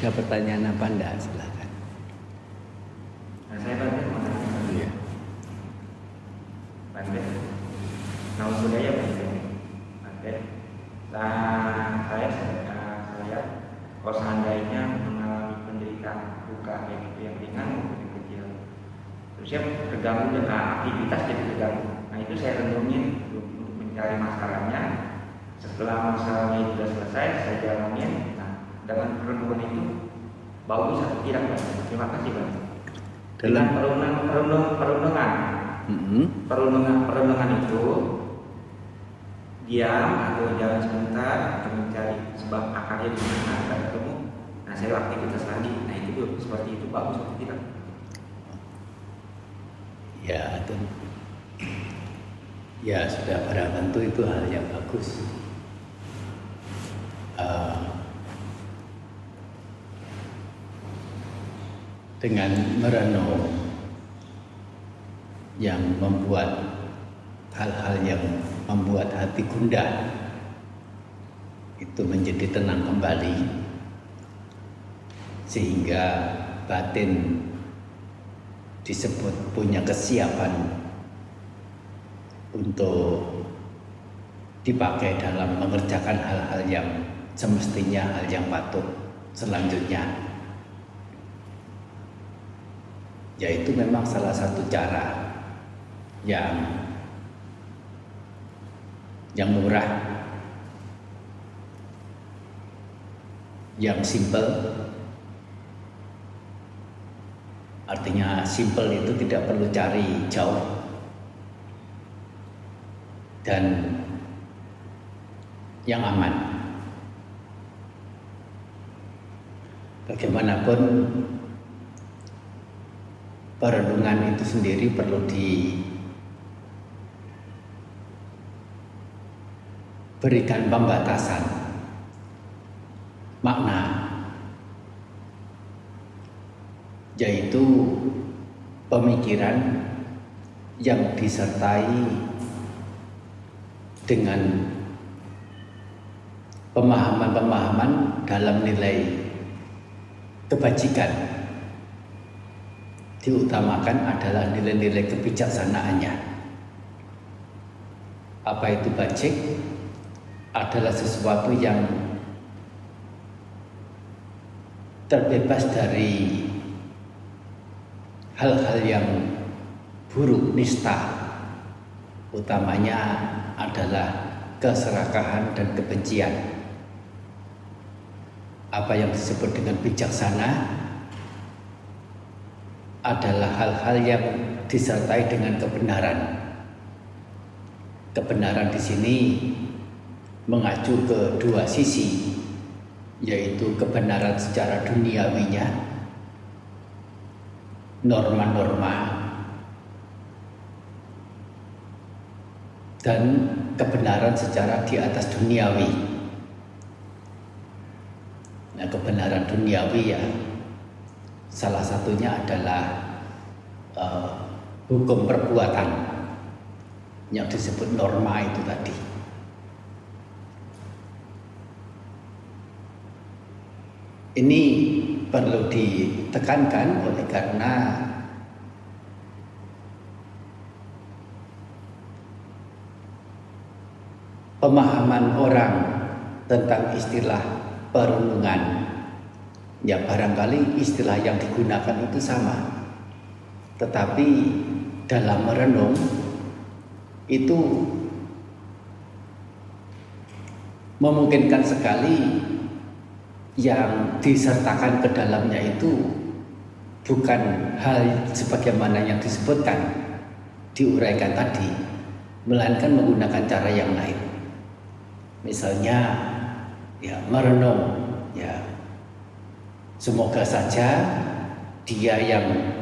Ada pertanyaan apa enggak? Silakan. Nah, saya Bante mau tanya. Iya. Bante, nama budaya Bante. Nah, saya kalau seandainya mengalami penderitaan luka yang ringan maupun yang kecil, terus saya terganggu dengan aktivitas jadi terganggu. Nah itu saya renungin untuk mencari masalahnya. Setelah masalahnya itu sudah selesai, saya jalanin. Nah, dengan renungan itu bagus atau tidak, Bang? Terima kasih, Bang. Dengan perundungan itu diam atau jalan sebentar atau mencari sebab akarnya di mana akan ketemu. Nah, saya aktivitas lagi. Nah, itu seperti itu bagus atau tidak? Ya sudah barang tentu itu hal yang bagus. Dengan merenung yang membuat hal-hal yang membuat hati gundah itu menjadi tenang kembali, sehingga batin disebut punya kesiapan untuk dipakai dalam mengerjakan hal-hal yang semestinya, hal yang patut selanjutnya. Yaitu memang salah satu cara yang murah, yang simple. Artinya simple itu tidak perlu cari jauh, dan yang aman. Bagaimanapun perenungan itu sendiri perlu diberikan pembatasan makna, yaitu pemikiran yang disertai dengan pemahaman-pemahaman dalam nilai kebajikan. Diutamakan adalah nilai-nilai kebijaksanaannya. Apa itu bajik? Adalah sesuatu yang terbebas dari hal-hal yang buruk, nista. Utamanya adalah keserakahan dan kebencian. Apa yang disebut dengan bijaksana adalah hal-hal yang disertai dengan kebenaran. Kebenaran di sini mengacu ke dua sisi, yaitu kebenaran secara duniawinya, norma-norma, dan kebenaran secara di atas duniawi. Nah, kebenaran duniawi ya salah satunya adalah hukum perbuatan yang disebut norma itu tadi. Ini perlu ditekankan oleh karena pemahaman orang tentang istilah perenungan, ya barangkali istilah yang digunakan itu sama, tetapi dalam merenung itu memungkinkan sekali yang disertakan ke dalamnya itu bukan hal sebagaimana yang disebutkan, diuraikan tadi, melainkan menggunakan cara yang lain. Misalnya ya merenung, ya semoga saja dia yang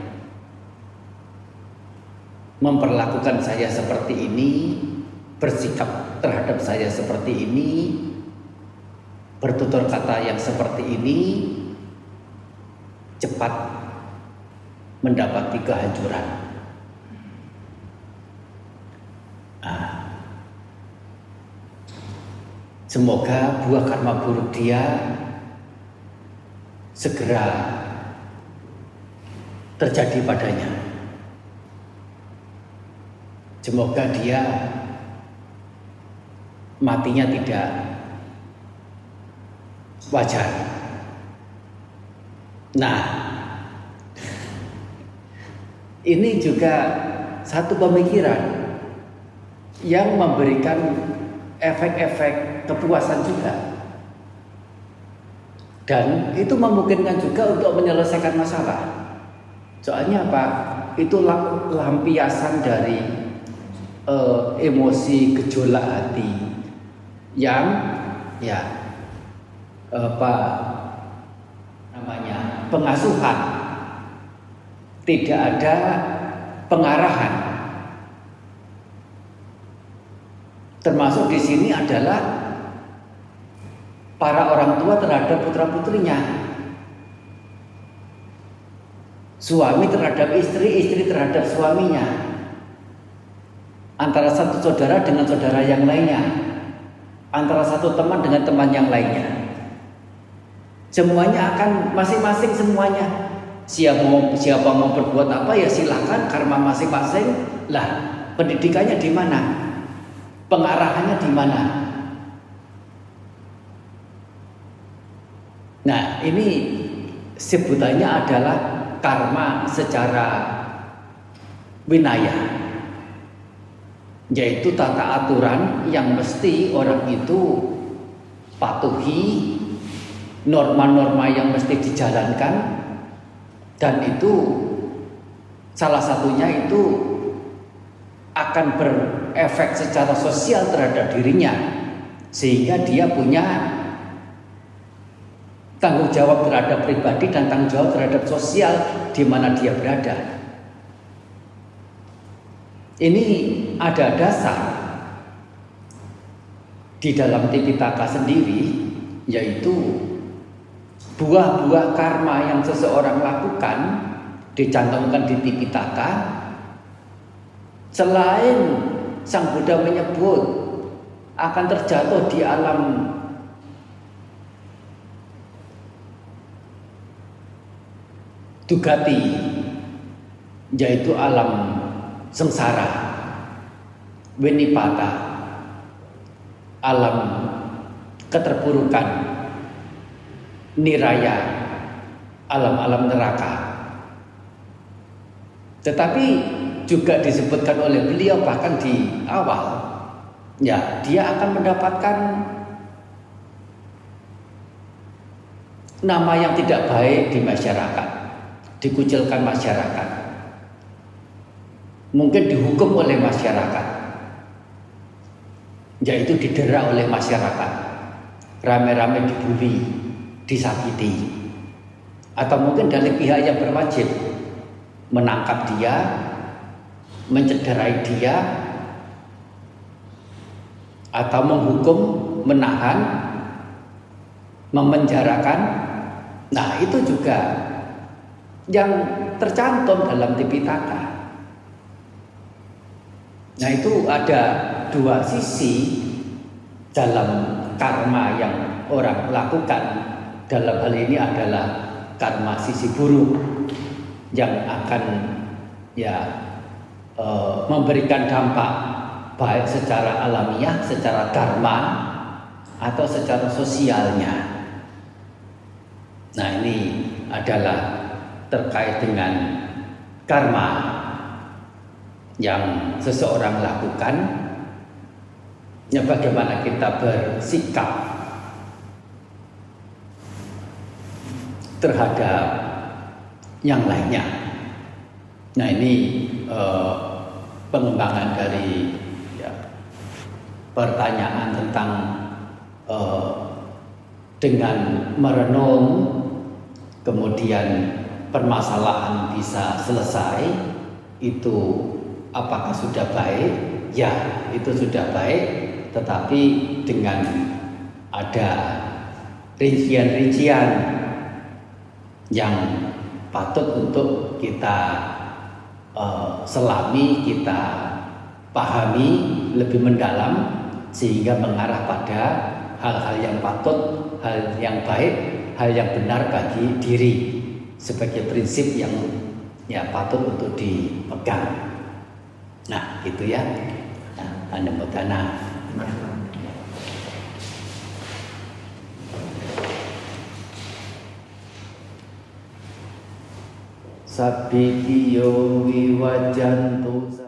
memperlakukan saya seperti ini, bersikap terhadap saya seperti ini, bertutur kata yang seperti ini, cepat mendapati kehancuran. Semoga buah karma buruk dia segera terjadi padanya. Semoga dia matinya tidak wajar. Nah, ini juga satu pemikiran yang memberikan efek-efek kepuasan juga. Dan itu memungkinkan juga untuk menyelesaikan masalah. Soalnya apa? Itu lampiasan dari emosi gejolak hati yang pengasuhan, tidak ada pengarahan. Termasuk di sini adalah para orang tua terhadap putra-putrinya, suami terhadap istri, istri terhadap suaminya, antara satu saudara dengan saudara yang lainnya, antara satu teman dengan teman yang lainnya. Semuanya akan masing-masing semuanya. Siapa mau berbuat apa ya silakan, karma masing-masing. Lah, pendidikannya di mana? Pengarahannya di mana? Nah, ini sebutannya adalah karma secara winaya, yaitu tata aturan yang mesti orang itu patuhi, norma-norma yang mesti dijalankan, dan itu salah satunya itu akan berefek secara sosial terhadap dirinya, sehingga dia punya tanggung jawab terhadap pribadi dan tanggung jawab terhadap sosial di mana dia berada. Ini ada dasar di dalam Tipitaka sendiri, yaitu buah-buah karma yang seseorang lakukan dicantumkan di Tipitaka. Selain Sang Buddha menyebut akan terjatuh di alam dugati, yaitu alam sengsara, winipata, alam keterpurukan, niraya, alam-alam neraka. Tetapi juga disebutkan oleh beliau bahkan di awal, ya, dia akan mendapatkan nama yang tidak baik di masyarakat, dikucilkan masyarakat, mungkin dihukum oleh masyarakat, yaitu didera oleh masyarakat, rame-rame dibully, disakiti, atau mungkin dari pihak yang berwajib menangkap dia, mencederai dia, atau menghukum, menahan, memenjarakan. Nah, itu juga yang tercantum dalam Tipitaka. Nah, itu ada dua sisi dalam karma yang orang lakukan. Dalam hal ini adalah karma sisi buruk yang akan memberikan dampak baik secara alamiah, secara dharma, atau secara sosialnya. Nah, ini adalah terkait dengan karma yang seseorang lakukan, ya, bagaimana kita bersikap terhadap yang lainnya. Nah, ini pengembangan dari pertanyaan tentang dengan merenung kemudian permasalahan bisa selesai, itu apakah sudah baik? Ya, itu sudah baik, tetapi dengan ada rincian-rincian yang patut untuk kita selami, kita pahami lebih mendalam, sehingga mengarah pada hal-hal yang patut, hal yang baik, hal yang benar bagi diri sebagai prinsip yang ya patut untuk dipegang. Nah, gitu ya. Nah, Anumodana. Sabitiyo viwajantu